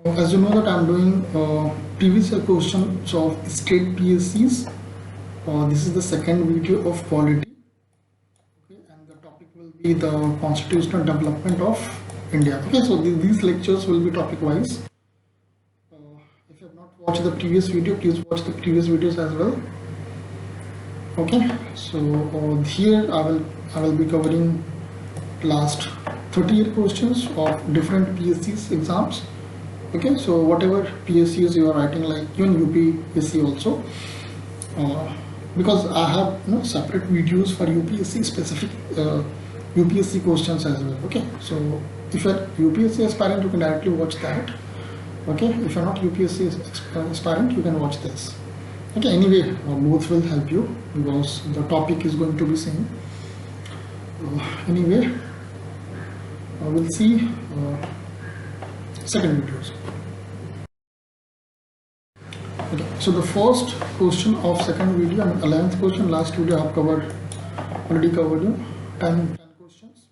As you know that I'm doing previous year questions of state PSCs. This is the second video of polity, okay, and the topic will be the constitutional development of India. Okay, so these lectures will be topic wise. If you have not watched the previous video, please watch the previous videos as well. Okay, so here I will be covering last 30-year questions of different PSCs exams. Okay, so whatever PSCs you are writing, like even UPPCS also, because I have separate videos for UPSC specific UPSC questions as well. Okay, so if you're UPSC aspirant, you can directly watch that. Okay, if you're not UPSC aspirant, you can watch this. Okay, anyway, both will help you because the topic is going to be same. Anyway, we'll see second videos. Okay, so the first question of second video, 11th question, last video I have already covered 10 questions.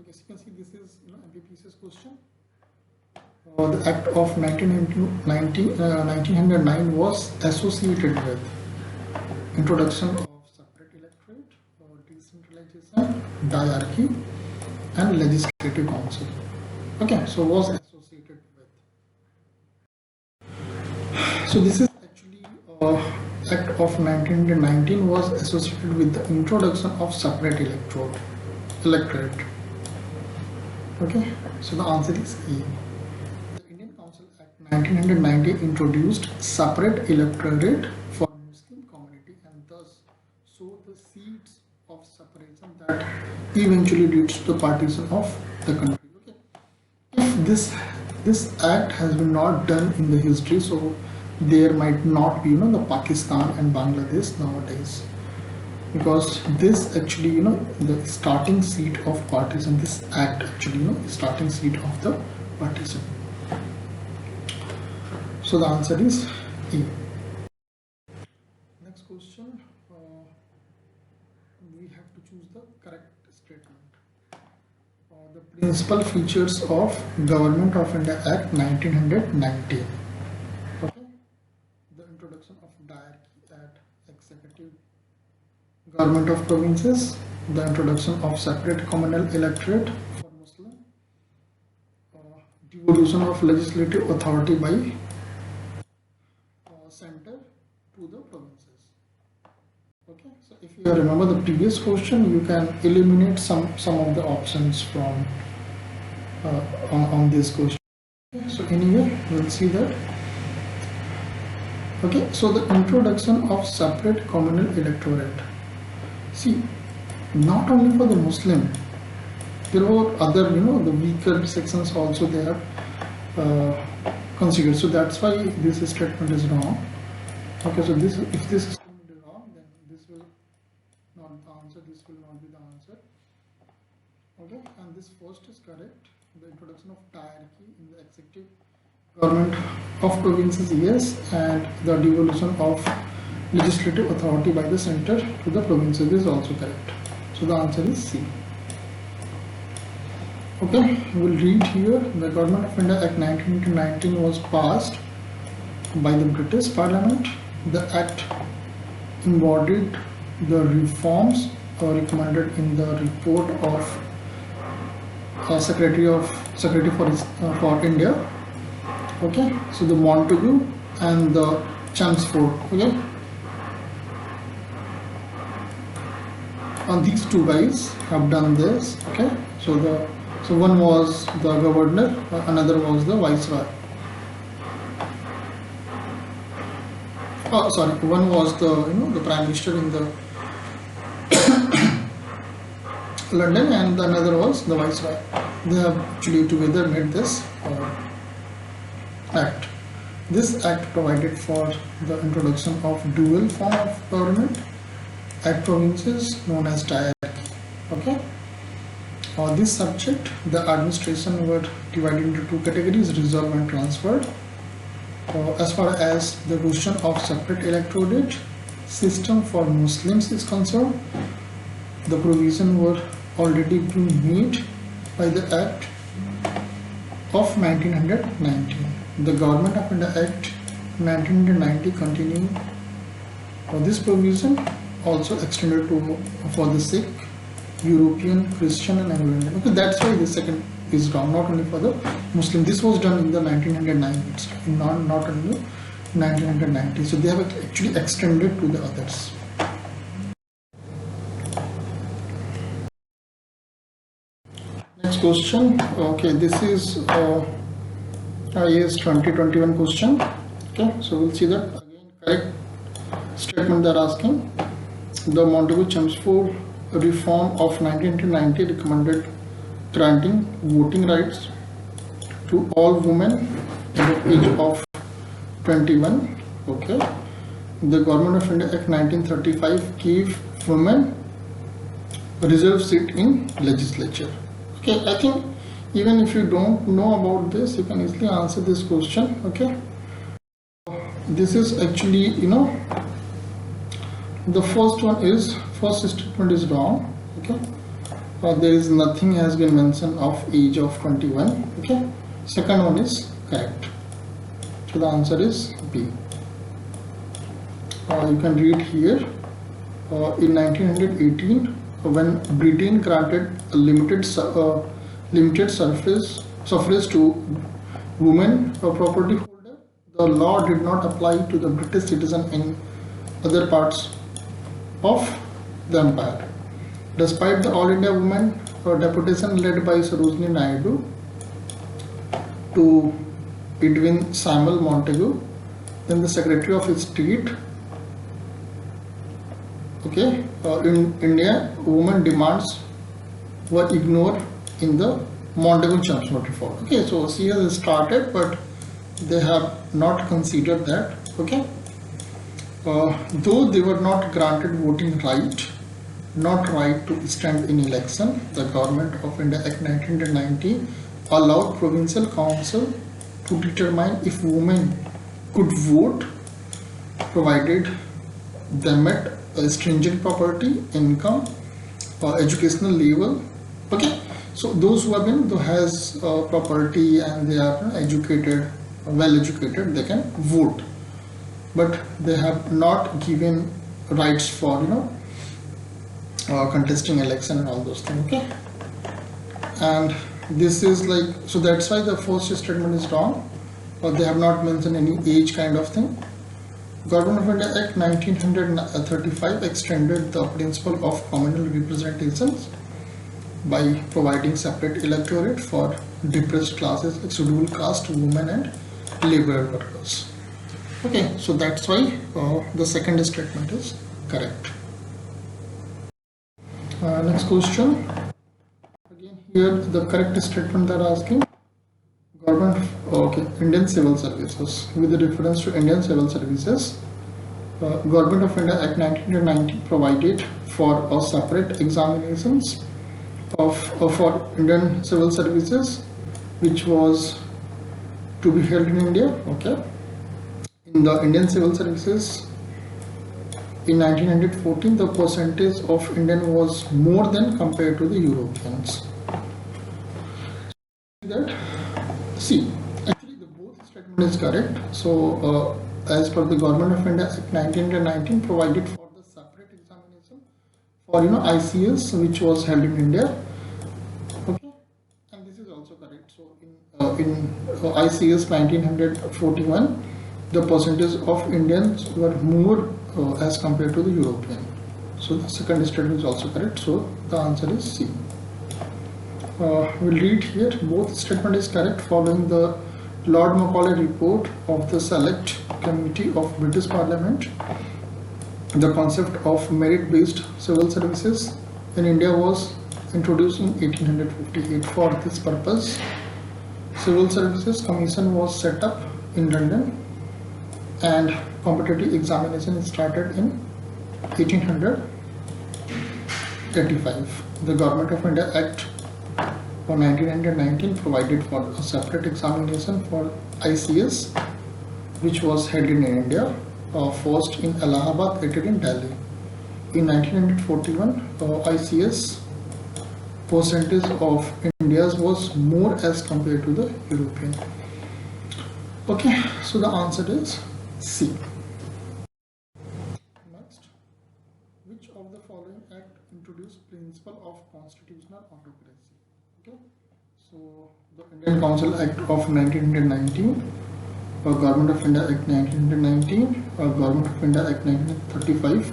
Okay, so you can see this is MPPCS question. The Act of 1909 was associated with introduction of separate electorate, decentralization, diarchy, and legislative council. Okay, so was associated with. So this is actually Act of 1919 was associated with the introduction of separate electorate. Okay, so the answer is E. The Indian Council Act 1990 introduced separate electorate for Muslim community and thus sowed the seeds of separation that eventually leads to the partition of the country. Okay, if this act has been not done in the history, so there might not be the Pakistan and Bangladesh nowadays, because this actually the starting seed of partition. This act actually starting seed of the partition. So the answer is E. Next question, we have to choose the correct statement. The principal features of Government of India Act 1990. Okay, the introduction of diarchy at executive government of provinces, the introduction of separate communal electorate for Muslim, devolution of legislative authority by center to the provinces. Okay, so if you remember the previous question, you can eliminate some of the options from on this question. Okay, so anyway, we'll see that. Okay, so the introduction of separate communal electorate. See, not only for the Muslim, there were other the weaker sections also they have considered. So that's why this statement is wrong. Okay, so if this statement is wrong, then this will not be the answer. This will not be the answer. Okay, and this first is correct. The introduction of diarchy in the executive government of provinces, yes, and the devolution of legislative authority by the center to the provinces is also correct. So the answer is C. Okay, we will read here. The Government of India Act 1919 was passed by the British Parliament. The Act embodied the reforms recommended in the report of Secretary for India. Okay, so the Montagu and the Chelmsford. Okay, and these two guys have done this. Okay, so one was the governor, another was the viceroy. Oh, sorry, one was the prime minister in the London, and another was the viceroy. They have actually together made this act. This act provided for the introduction of dual form of government at provinces known as diarchy. Okay. For this subject, the administration were divided into two categories: reserved and transferred. As far as the question of separate electorate system for Muslims is concerned, the provision were already being made by the Act of 1990. The Government of India Act 1990 continued this provision, also extended to for the Sikh, European, Christian and Anglo-Indian. Okay, that's why the second is wrong, not only for the Muslim. This was done in the 1909 itself, not only 1990. So they have actually extended to the others. Next question. Okay, this is IAS 2021 question. Okay, so we'll see that again. Correct statement they're asking. The Montagu-Chelmsford reform of 1990 recommended granting voting rights to all women at the age of 21. Okay, the Government of India Act 1935 gave women a reserved seat in legislature. Okay, I think even if you don't know about this, you can easily answer this question. Okay, this is actually, the first statement is wrong. Okay, there is nothing has been mentioned of age of 21. Okay, second one is correct. So the answer is B. You can read here. In 1918, when Britain granted a limited suffrage to women property holder, the law did not apply to the British citizen in other parts of the empire. Despite the All India Women deputation led by Sarojini Naidu to Edwin Samuel Montagu, then the Secretary of State, okay, in India, women demands were ignored in the Montagu-Chelmsford reform. Okay, so CS has started, but they have not considered that. Okay, though they were not granted voting right, not right to stand in election, the Government of India Act 1990 allowed provincial council to determine if women could vote, provided they met a stringent property, income, educational level. Okay, so those who have been has property and they are educated, well educated, they can vote, but they have not given rights for contesting election and all those things. Okay, and this is like, so that's why the first statement is wrong. They have not mentioned any age kind of thing. Government of India Act 1935 extended the principle of communal representations by providing separate electorate for depressed classes like scheduled caste, women and labor workers. Okay, so that's why the second statement is correct. Next question. Again here the correct statement they are asking. Indian Civil Services. With the reference to Indian Civil Services, Government of India Act 1990 provided for a separate examinations for Indian Civil Services, which was to be held in India. Okay, in the Indian Civil Services in 1914, the percentage of Indian was more than compared to the Europeans. See, actually the both statement is correct. So as per the Government of India Act 1919 provided for the separate examination for ICS, which was held in India. Okay, and this is also correct. So in ICS 1941, the percentage of Indians were more as compared to the European. So the second statement is also correct. So the answer is C. We'll read here. Both statement is correct following the Lord Macaulay report of the Select Committee of British Parliament. The concept of merit-based civil services in India was introduced in 1858. For this purpose, Civil Services Commission was set up in London and competitive examination started in 1885. The Government of India Act for 1919 provided for a separate examination for ICS, which was held in India, first in Allahabad, later in Delhi. In 1941, ICS percentage of India's was more as compared to the European. Okay, so the answer is C. Next, which of the following act introduced principle of constitutional autocracy? Okay, so the Indian Council Act of 1919, Government of India Act 1919, Government of India Act 1935,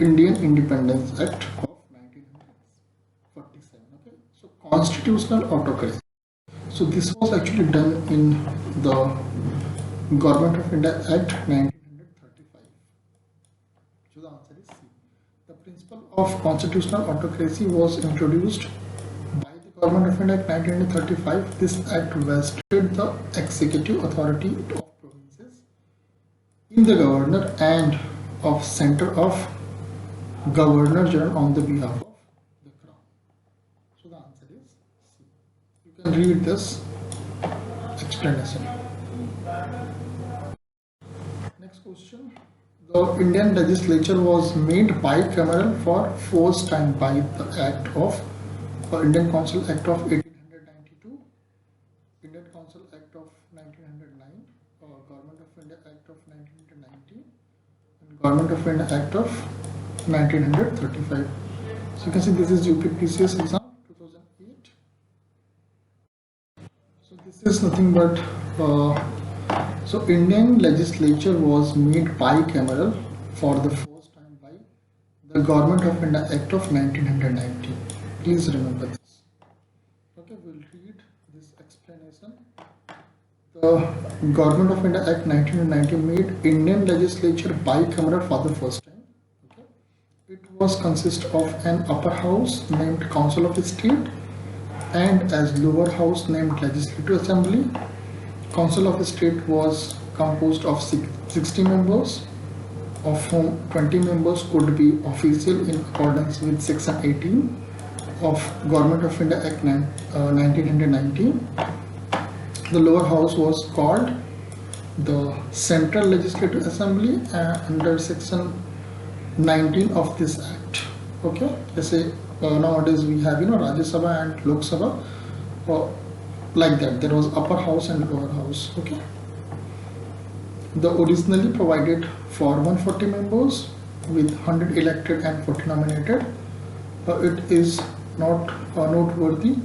Indian Independence Act of 1947. Okay, so constitutional autocracy. So this was actually done in the Government of India Act 1935. So the answer is C. The principle of constitutional autocracy was introduced by the Government of India Act 1935. This act vested the executive authority of provinces in the governor and of center of Governor General on the behalf of the Crown. So the answer is C. You can read this explanation. Next question. The Indian legislature was made bicameral for first time by the Act of Indian Council Act of 1892, Indian Council Act of 1909, Government of India Act of 1990, and Government of India Act of 1935. So you can see this is UPPCS exam 2008. So this is nothing but so Indian legislature was made bicameral for the first time by the Government of India Act of 1990. Please remember this. Okay, we'll read this explanation. The Government of India Act 1990 made Indian legislature bicameral for the first time. Okay. It was consist of an upper house named Council of State and as lower house named Legislative Assembly. Council of State was composed of 60 members, of whom 20 members could be official in accordance with Section 18 of Government of India Act 1919. The lower house was called the Central Legislative Assembly under Section 19 of this Act. Okay, let's say nowadays we have Rajya Sabha and Lok Sabha. Like that, there was upper house and lower house. Okay, the originally provided for 140 members with 100 elected and 40 nominated. It is not noteworthy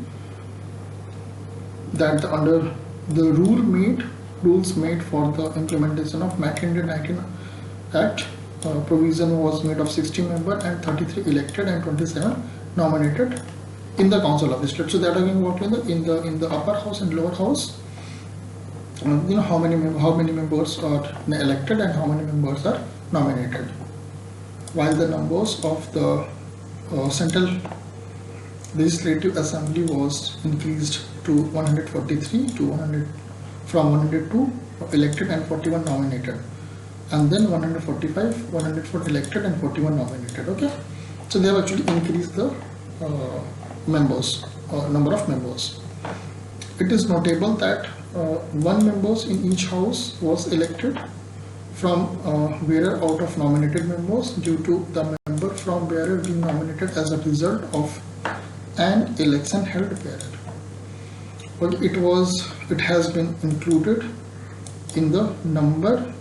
that under the rules made for the implementation of 1919 Act, provision was made of 60 members and 33 elected and 27 nominated in the Council of State. So they are talking about in the upper house and lower house. How many members are elected and how many members are nominated. While the numbers of the Central Legislative Assembly was increased to 143 to 100 from 102 elected and 41 nominated, and then 145, 104 elected and 41 nominated. Okay, so they have actually increased the members, number of members. It is notable that one members in each house was elected from bearer out of nominated members due to the member from bearer being nominated as a result of an election held bearer. But it has been included in the number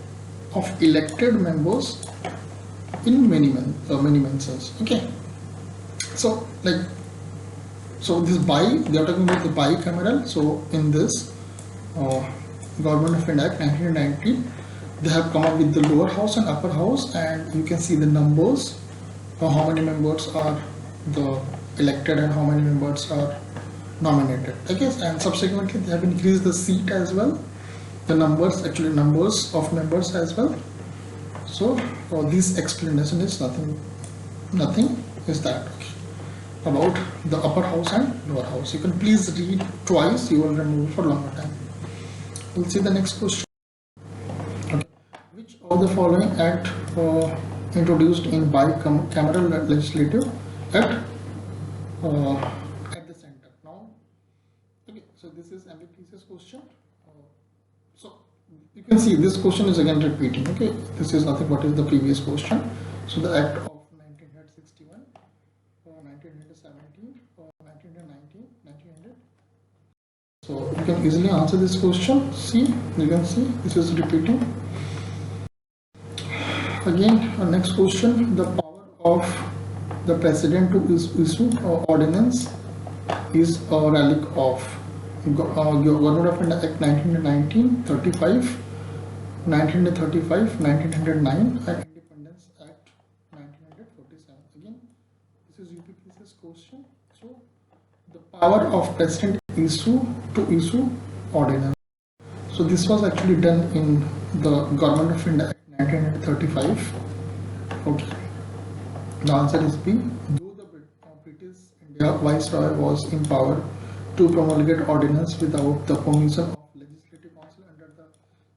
of elected members in many mentions. Okay, so this they are talking about the bicameral. So in this Government of India Act 1990, they have come up with the lower house and upper house, and you can see the numbers, how many members are the elected and how many members are nominated. Okay, and subsequently they have increased the seat as well, the numbers of members as well. So this explanation is nothing is that. Okay, about the upper house and lower house. You can please read twice, you will remember for longer time. We'll see the next question. Okay. Which of the following act introduced in bicameral legislative act at the center? Now, okay, so this is MPPCS question. So you can see this question is again repeating. Okay, this is nothing but is the previous question. So the act of 1961, 1917, So you can easily answer this question. See, you can see this is repeating. Again, next question: the power of the president to issue ordinance is a relic of Government of India Act 1919, 35, 1935, 1909 and Independence Act 1947. Again, this is UPPCS question. So the power of president to issue ordinance. So this was actually done in the Government of India Act 1935. Okay. The answer is B. Though the British India Viceroy was empowered to promulgate ordinance without the permission of Legislative Council under the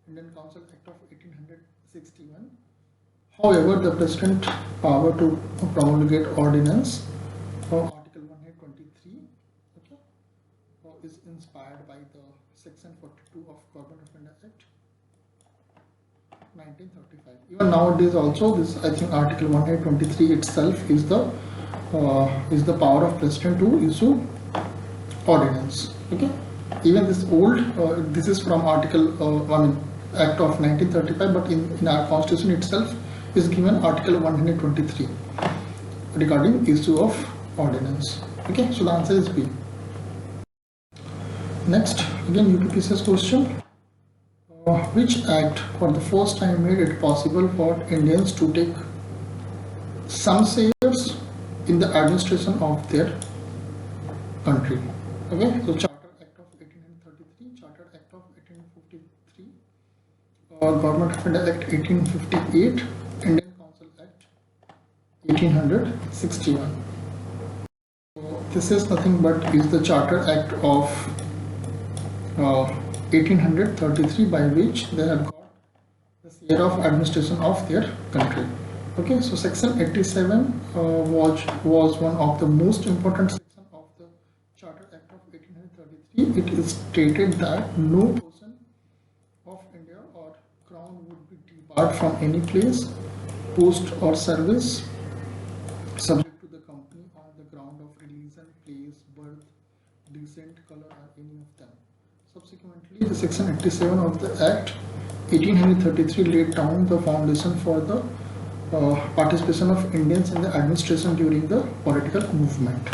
Indian Council Act of 1861. However, the President power to promulgate ordinance Article 123 is inspired by the Section 42 of Government of India Act 1935. Even nowadays also this, I think Article 123 itself is the power of President to issue ordinance. Okay. Even this old, this is from Article Act of 1935, but in our Constitution itself is given Article 123 regarding issue of ordinance. Okay. So the answer is B. Next, again UPPCS question. Which act for the first time made it possible for Indians to take some shares in the administration of their country? Okay, so Charter Act of 1833, Charter Act of 1853, Government of India Act 1858, Indian Council Act 1861. So this is nothing but is the Charter Act of 1833, by which they have got the share of administration of their country. Okay, so Section 87 was one of the most important sections of the Charter Act of 1833. It is stated that no person of India or Crown would be debarred from any place, post or service subject to the company on the ground of religion, place, birth, descent, color, or any of them. Subsequently, the Section 87 of the Act 1833 laid down the foundation for the participation of Indians in the administration during the political movement.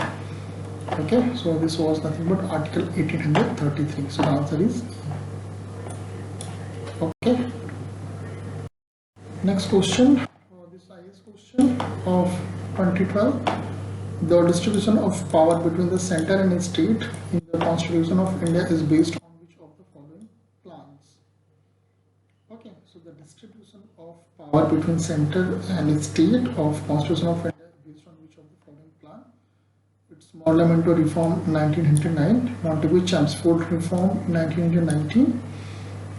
Okay, so this was nothing but Article 1833. So the answer is okay. Next question, this IS question of 2012. The distribution of power between the center and state in the Constitution of India is based on which of the following plans? Okay, so the distribution of power between center and state of Constitution of India is based on which of the following plan? It's Parliamentary Reform 1909, Montagu-Chelmsford Reform 1919,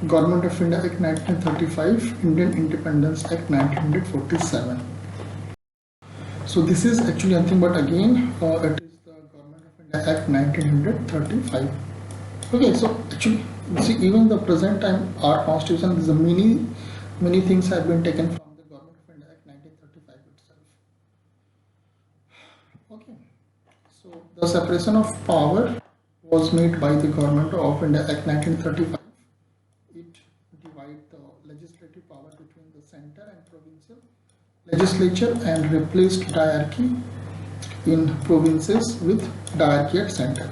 Government of India Act 1935, Indian Independence Act 1947. So this is actually nothing but again it is the Government of India Act 1935. Okay, so actually see, even the present time our Constitution is a many things have been taken from the Government of India Act 1935 itself. Okay, so the separation of power was made by the Government of India Act 1935. It divided the legislative power between the center and provincial legislature and replaced diarchy in provinces with diarchy at center.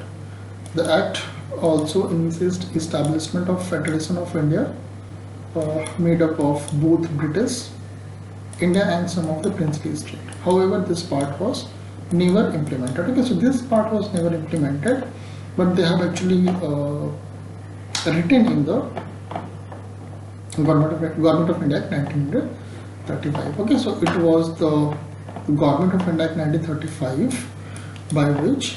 The Act also envisaged establishment of Federation of India made up of both British India and some of the princely states. However, this part was never implemented. Okay, so this part was never implemented, but they have actually written in the Government of India Act 1935. Okay, so it was the Government of India Act 1935 by which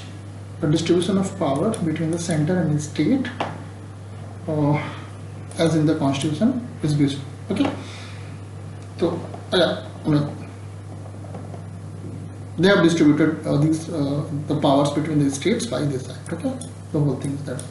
the distribution of power between the center and the state as in the Constitution is based. Okay, so they have distributed the powers between the states by this act. Okay, the whole thing is that.